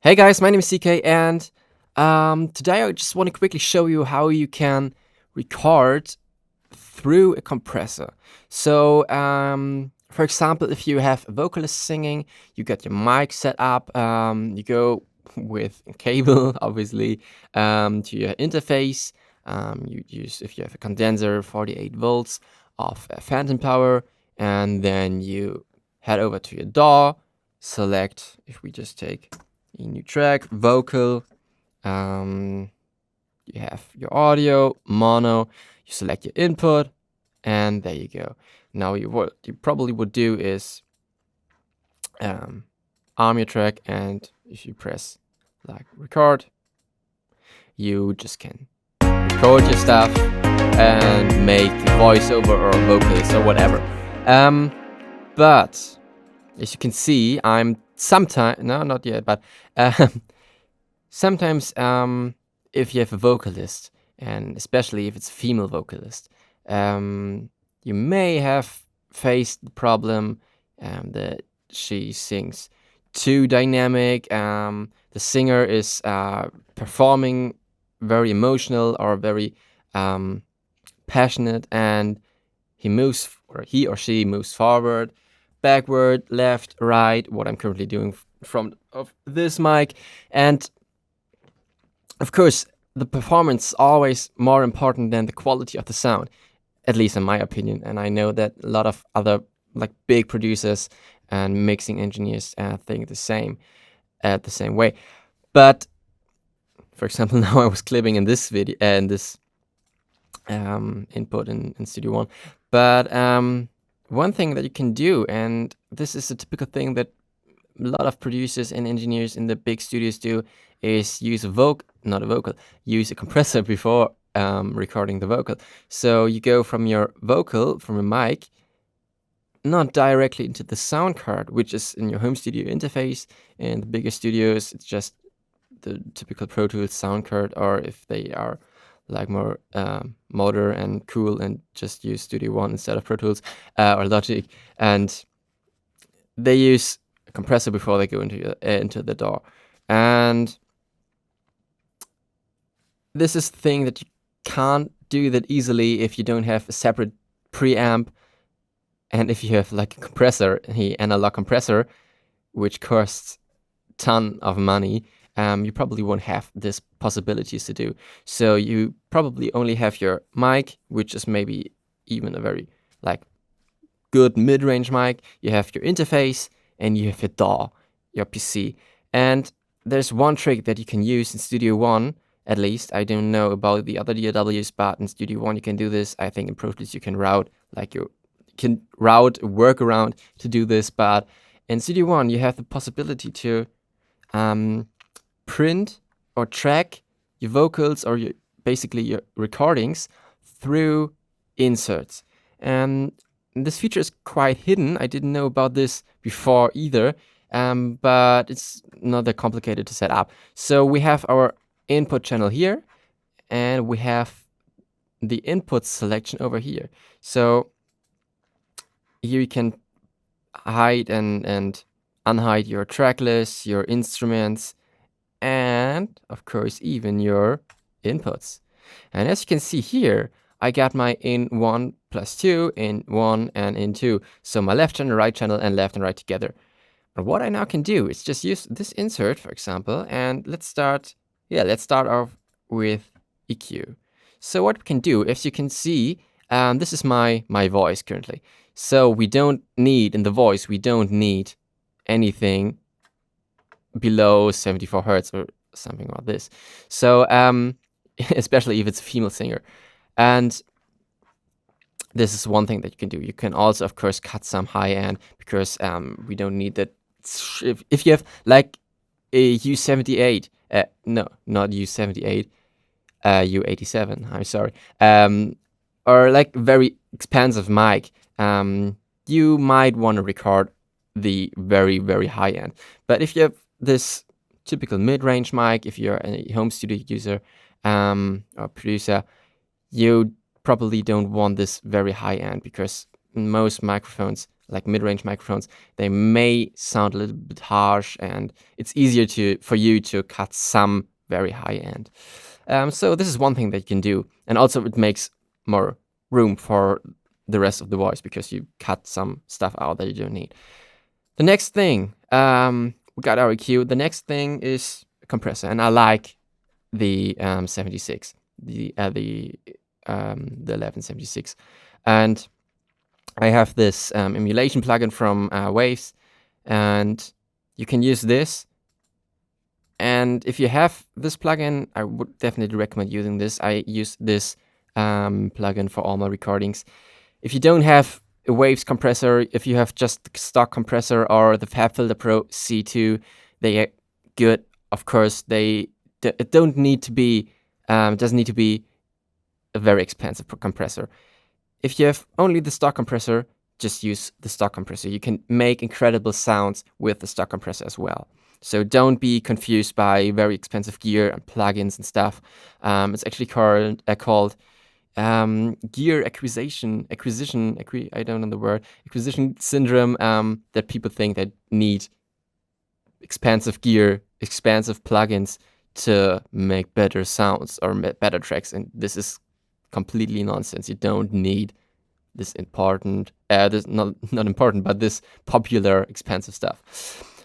Hey guys, my name is Ceekae, and today I just want to quickly show you how you can record through a compressor. So, for example, if you have a vocalist singing, you get your mic set up, you go with a cable, obviously, to your interface. You use, if you have a condenser, 48 volts of phantom power, and then you head over to your DAW, select, if we just take a new track, vocal, you have your audio, mono, you select your input, and there you go. Now what you probably would do is arm your track, and if you press like record, you just can record your stuff and make voiceover or vocals or whatever. But as you can see, I'm sometimes, no, not yet, but sometimes if you have a vocalist, and especially if it's a female vocalist, you may have faced the problem that she sings too dynamic. The singer is performing very emotional or very passionate, and he or she moves forward, backward, left, right, what I'm currently doing from of this mic. And of course, the performance is always more important than the quality of the sound, at least in my opinion. And I know that a lot of other like big producers and mixing engineers think the same way. But for example, now I was clipping in this video and this input in Studio One. But one thing that you can do, and this is a typical thing that a lot of producers and engineers in the big studios do, is use use a compressor before recording the vocal. So you go from your mic, not directly into the sound card, which is in your home studio interface. In the bigger studios, it's just the typical Pro Tools sound card, or if they are like more modern and cool and just use Studio One instead of Pro Tools or Logic, and they use a compressor before they go into the DAW. And this is the thing that you can't do that easily if you don't have a separate preamp, and if you have like a compressor, an analog compressor, which costs a ton of money. You probably won't have this possibilities to do. So you probably only have your mic, which is maybe even a very like good mid-range mic. You have your interface, and you have your DAW, your PC. And there's one trick that you can use in Studio One, at least. I don't know about the other DAWs, but in Studio One you can do this. I think in Pro Tools you can route a workaround to do this, but in Studio One you have the possibility to print or track your vocals or basically your recordings through inserts. And this feature is quite hidden. I didn't know about this before either, but it's not that complicated to set up. So we have our input channel here, and we have the input selection over here. So here you can hide and unhide your track lists, your instruments, and of course even your inputs. And as you can see here, I got my in 1 plus 2, in 1 and in 2. So my left channel, right channel, and left and right together. But what I now can do is just use this insert, for example, and let's start off with EQ. So what we can do, as you can see, this is my voice currently. So we don't need, in the voice, we don't need anything below 74 hertz or something like this. So especially if it's a female singer. And this is one thing that you can do. You can also, of course, cut some high end, because we don't need that. If you have like a U78, no, not U78, U87, I'm sorry, or like very expensive mic, you might want to record the very, very high end. But if you have this typical mid-range mic, if you're a home studio user or producer, you probably don't want this very high end, because most microphones like mid-range microphones, they may sound a little bit harsh, and it's easier for you to cut some very high end. So this is one thing that you can do, and also it makes more room for the rest of the voice because you cut some stuff out that you don't need. The next thing, we got our EQ. The next thing is a compressor, and I like the 76, the 1176, and I have this emulation plugin from Waves, and you can use this. And if you have this plugin, I would definitely recommend using this. I use this plugin for all my recordings. If you don't have a Waves compressor, if you have just the stock compressor or the FabFilter Pro C2, they are good. Of course, it doesn't need to be a very expensive compressor. If you have only the stock compressor, just use the stock compressor. You can make incredible sounds with the stock compressor as well. So don't be confused by very expensive gear and plugins and stuff. It's actually called gear acquisition. I don't know the word. Acquisition syndrome. That people think they need expensive gear, expensive plugins to make better sounds or better tracks, and this is completely nonsense. You don't need this important, this not important, but this popular expensive stuff.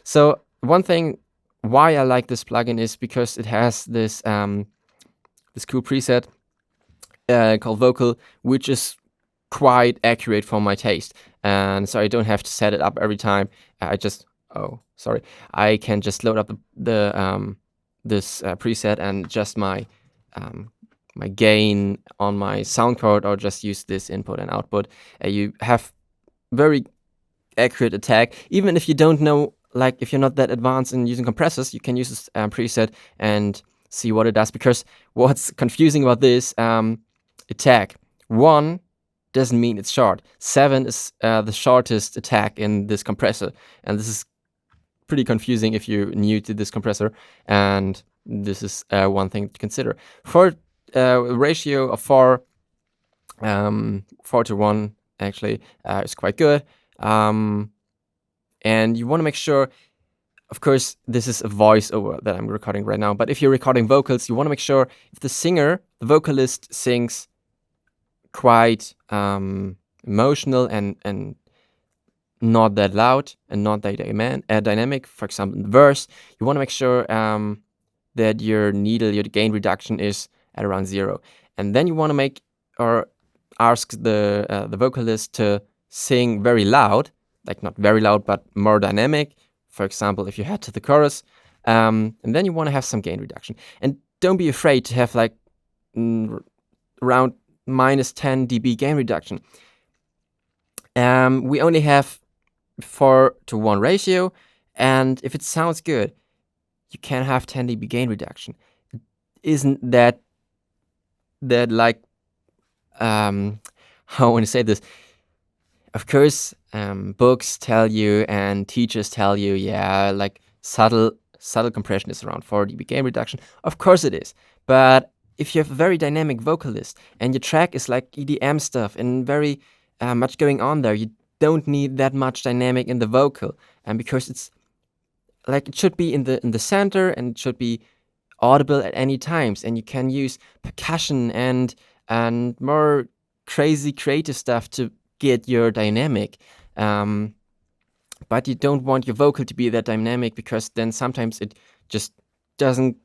So one thing why I like this plugin is because it has this this cool preset called Vocal, which is quite accurate for my taste, and so I don't have to set it up every time. I can just load up this preset and adjust my my gain on my sound card, or just use this input and output. You have very accurate attack. Even if you don't know, like if you're not that advanced in using compressors, you can use this preset and see what it does. Because what's confusing about this attack, 1 doesn't mean it's short. 7 is the shortest attack in this compressor, and this is pretty confusing if you're new to this compressor, and this is one thing to consider. For a ratio of 4 to 1 actually is quite good, and you want to make sure, of course, this is a voiceover that I'm recording right now, but if you're recording vocals, you want to make sure if the vocalist sings quite emotional and not that loud and not that dynamic. For example, in the verse, you want to make sure that your gain reduction is at around 0, and then you want to ask the vocalist to sing very loud, like not very loud but more dynamic. For example, if you head to the chorus, and then you want to have some gain reduction, and don't be afraid to have like around -10 dB gain reduction. We only have 4 to 1 ratio, and if it sounds good, you can have 10 dB gain reduction. Isn't that like how I want to say this? Of course, books tell you and teachers tell you, yeah, like subtle compression is around 4 dB gain reduction. Of course it is, but if you have a very dynamic vocalist and your track is like EDM stuff and very much going on there, you don't need that much dynamic in the vocal, and because it's like it should be in the center and it should be audible at any times, and you can use percussion and more crazy creative stuff to get your dynamic, but you don't want your vocal to be that dynamic, because then sometimes it just doesn't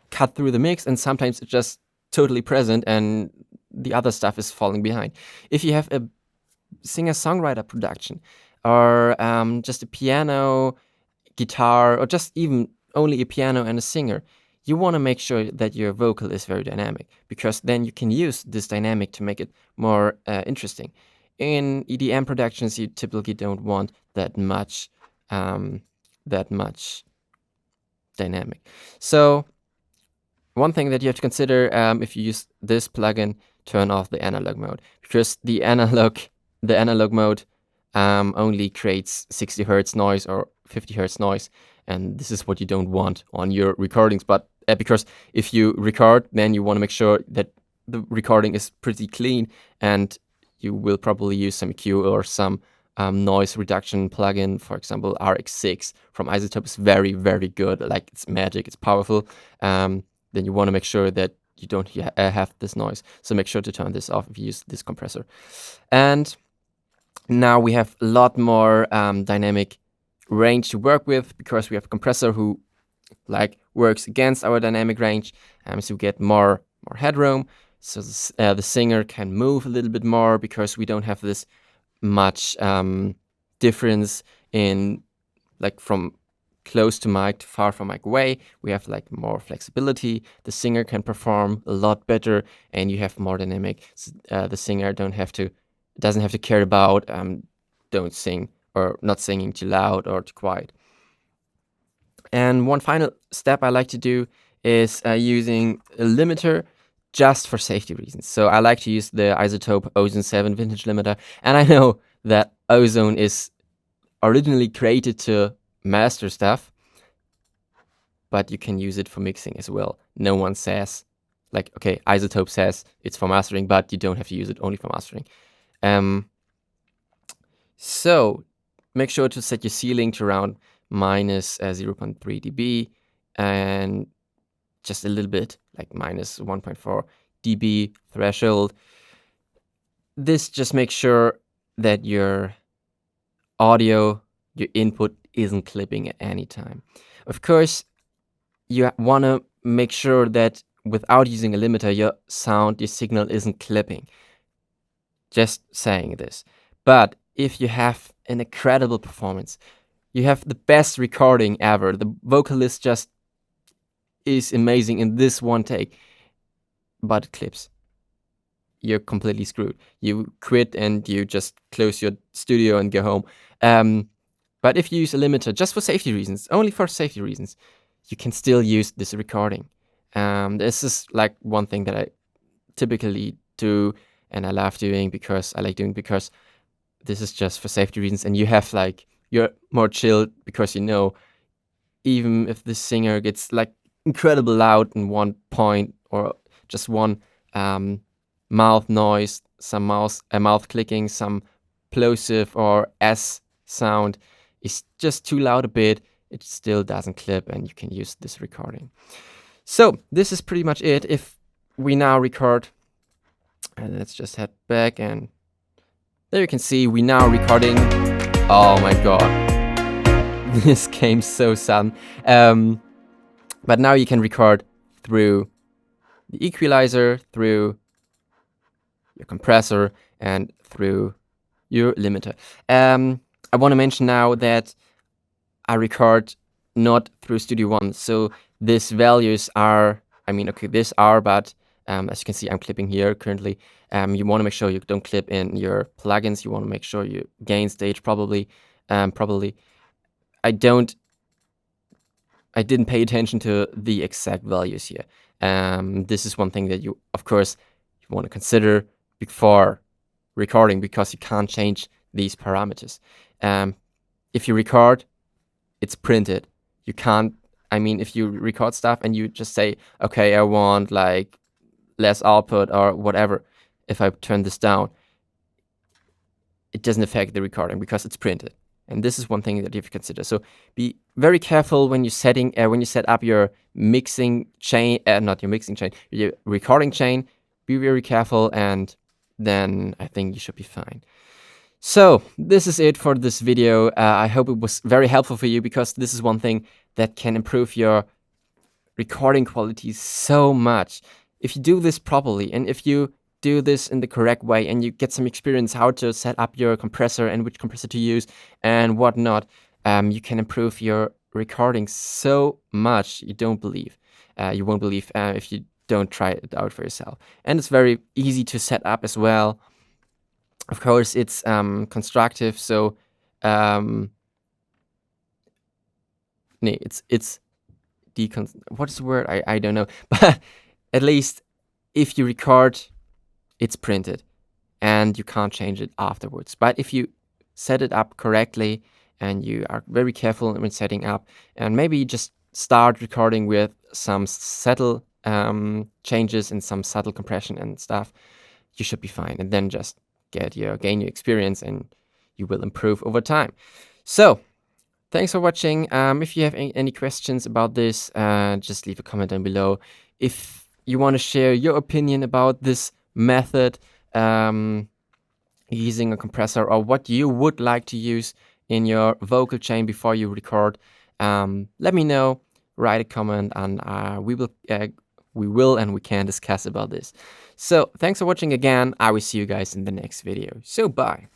cut through the mix, and sometimes it's just totally present and the other stuff is falling behind. If you have a singer-songwriter production, or just a piano, guitar, or just even only a piano and a singer, you want to make sure that your vocal is very dynamic, because then you can use this dynamic to make it more interesting. In EDM productions, you typically don't want that much dynamic. So one thing that you have to consider, if you use this plugin, turn off the analog mode, because the analog mode only creates 60 Hz noise or 50 Hz noise, and this is what you don't want on your recordings. But because if you record, then you want to make sure that the recording is pretty clean, and you will probably use some EQ or some noise reduction plugin, for example, RX6 from iZotope is very, very good. Like, it's magic, it's powerful. Then you want to make sure that you don't have this noise. So make sure to turn this off if you use this compressor. And now we have a lot more dynamic range to work with, because we have a compressor who works against our dynamic range, so we get more headroom. So the singer can move a little bit more because we don't have this much difference in from close to mic to far from mic away. We have more flexibility. The singer can perform a lot better, and you have more dynamic. The singer doesn't have to care about don't sing or not singing too loud or too quiet. And one final step I like to do is using a limiter just for safety reasons. So I like to use the iZotope Ozone 7 vintage limiter. And I know that Ozone is originally created to master stuff, but you can use it for mixing as well. No one says, okay, iZotope says it's for mastering, but you don't have to use it only for mastering. So make sure to set your ceiling to around minus 0.3 dB, and just a little bit, minus 1.4 dB threshold. This just makes sure that your audio, your input, isn't clipping at any time. Of course, you want to make sure that without using a limiter, your signal isn't clipping. Just saying this. But if you have an incredible performance, you have the best recording ever, the vocalist just is amazing in this one take, but it clips, you're completely screwed. You quit and you just close your studio and go home. But if you use a limiter just for safety reasons, only for safety reasons, you can still use this recording. This is one thing that I typically do, and I love doing because this is just for safety reasons, and you have you're more chilled because even if the singer gets incredibly loud in one point, or just one mouth noise, some mouth clicking, some plosive or S sound is just too loud a bit, it still doesn't clip, and you can use this recording. So this is pretty much it. If we now record, and let's just head back, and there you can see we now recording. Oh my god. This came so sudden. But now you can record through the equalizer, through your compressor, and through your limiter. I want to mention now that I record not through Studio One. So these values are, but as you can see, I'm clipping here currently. You want to make sure you don't clip in your plugins. You want to make sure you gain stage probably. I didn't pay attention to the exact values here. This is one thing that you want to consider before recording, because you can't change these parameters. If you record, it's printed. You can't, if you record stuff and you just say, okay, I want less output or whatever, if I turn this down, it doesn't affect the recording because it's printed. And this is one thing that you have to consider. So be very careful when you set up your mixing chain, not your mixing chain, your recording chain. Be very careful, and then I think you should be fine. So this is it for this video. I hope it was very helpful for you, because this is one thing that can improve your recording quality so much. If you do this properly, and if you do this in the correct way, and you get some experience how to set up your compressor and which compressor to use and whatnot, you can improve your recording so much you won't believe if you don't try it out for yourself. And it's very easy to set up as well. Of course, it's constructive, so it's what is the word? I don't know. But at least if you record, it's printed and you can't change it afterwards. But if you set it up correctly and you are very careful when setting up, and maybe just start recording with some subtle changes and some subtle compression and stuff, you should be fine. And then just gain your experience, and you will improve over time. So thanks for watching. If you have any questions about this, just leave a comment down below. If you want to share your opinion about this method, using a compressor, or what you would like to use in your vocal chain before you record, let me know. Write a comment, and we will and we can discuss about this. So thanks for watching again. I will see you guys in the next video. So bye.